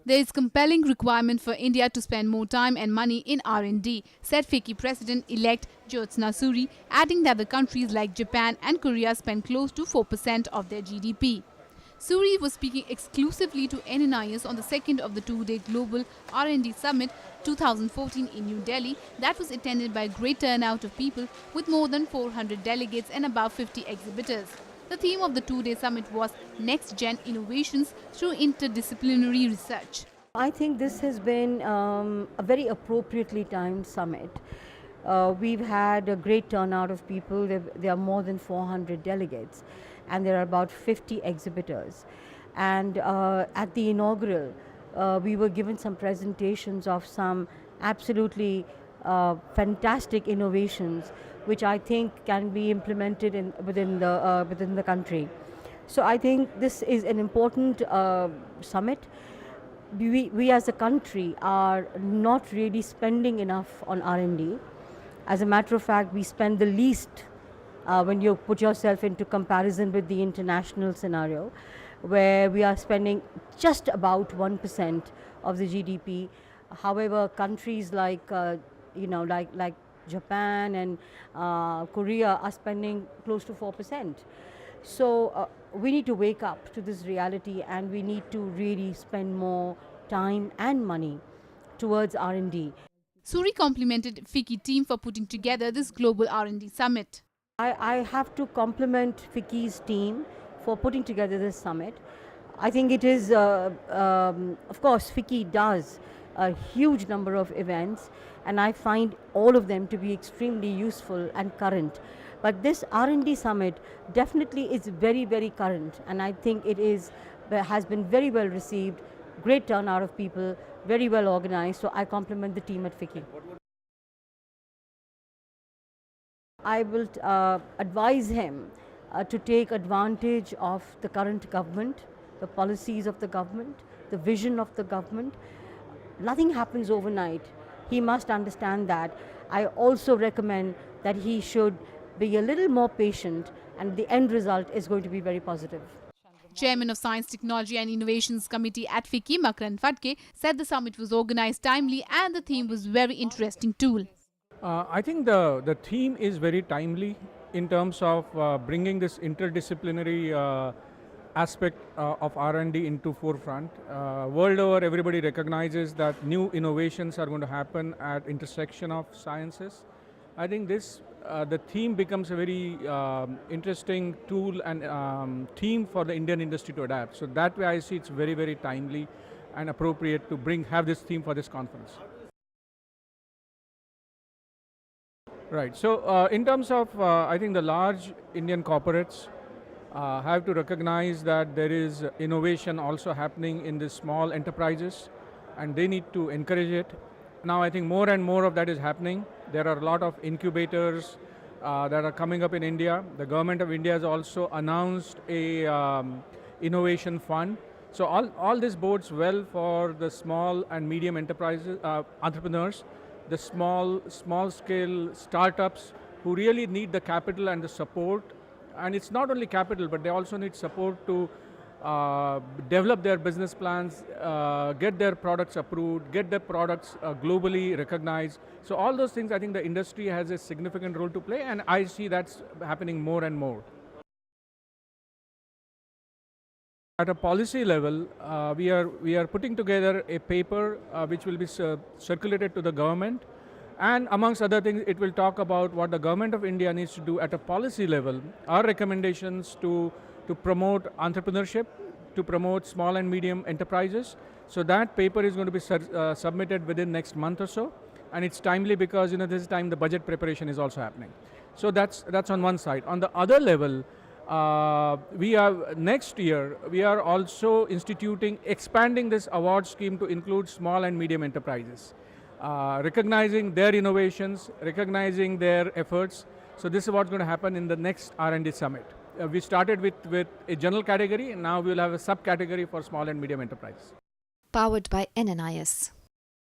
There is compelling requirement for India to spend more time and money in R&D, said FICCI President-elect Jyotsna Suri, adding that the countries like Japan and Korea spend close to 4% of their GDP. Suri was speaking exclusively to NNIS on the second of the two-day Global R&D Summit 2014 in New Delhi that was attended by a great turnout of people with more than 400 delegates and about 50 exhibitors. The theme of the two-day summit was Next-Gen Innovations through Interdisciplinary Research. I think this has been a very appropriately timed summit. We've had a great turnout of people. There are more than 400 delegates and there are about 50 exhibitors. And at the inaugural, we were given some presentations of some absolutely fantastic innovations which I think can be implemented within the country. So I think this is an important summit. We as a country are not really spending enough on R&D. As a matter of fact, we spend the least when you put yourself into comparison with the international scenario, where we are spending just about 1% of the GDP. However, countries like like Japan and Korea are spending close to 4%. So we need to wake up to this reality and we need to really spend more time and money towards R&D. Suri complimented FICCI team for putting together this global R&D summit. I have to compliment FICCI's team for putting together this summit. I think it is, of course, FICCI does a huge number of events and I find all of them to be extremely useful and current. But this R&D summit definitely is very, very current and I think it has been very well received, great turnout of people, very well organized, so I compliment the team at FICCI. I will advise him to take advantage of the current government, the policies of the government, the vision of the government. Nothing happens overnight. He must understand that. I also recommend that he should be a little more patient and the end result is going to be very positive. Chairman of Science, Technology and Innovations Committee at FICCI, Makarand Phadke, said the summit was organized timely and the theme was very interesting too. I think the theme is very timely in terms of bringing this interdisciplinary aspect of R&D into forefront. World over, everybody recognizes that new innovations are going to happen at intersection of sciences. I think the theme becomes a very interesting tool and theme for the Indian industry to adapt. So that way I see it's very, very timely and appropriate to have this theme for this conference. Right, so in terms of, I think the large Indian corporates have to recognize that there is innovation also happening in the small enterprises and they need to encourage it. Now I think more and more of that is happening. There are a lot of incubators that are coming up in India. The government of India has also announced a innovation fund. So all this bodes well for the small and medium enterprises, entrepreneurs, the small scale startups who really need the capital and the support. And it's not only capital, but they also need support to develop their business plans, get their products approved, get their products globally recognized. So all those things, I think the industry has a significant role to play and I see that's happening more and more. At a policy level, we are putting together a paper which will be circulated to the government, and amongst other things it will talk about what the government of India needs to do at a policy level, our recommendations to promote entrepreneurship, to promote small and medium enterprises. So that paper is going to be submitted within next month or so, and it's timely because this time the budget preparation is also happening. So that's on one side. On the other level, next year we are also expanding this award scheme to include small and medium enterprises, recognizing their innovations, recognizing their efforts. So this is what's going to happen in the next R&D summit. We started with a general category and now we will have a subcategory for small and medium enterprises. Powered by NNIS.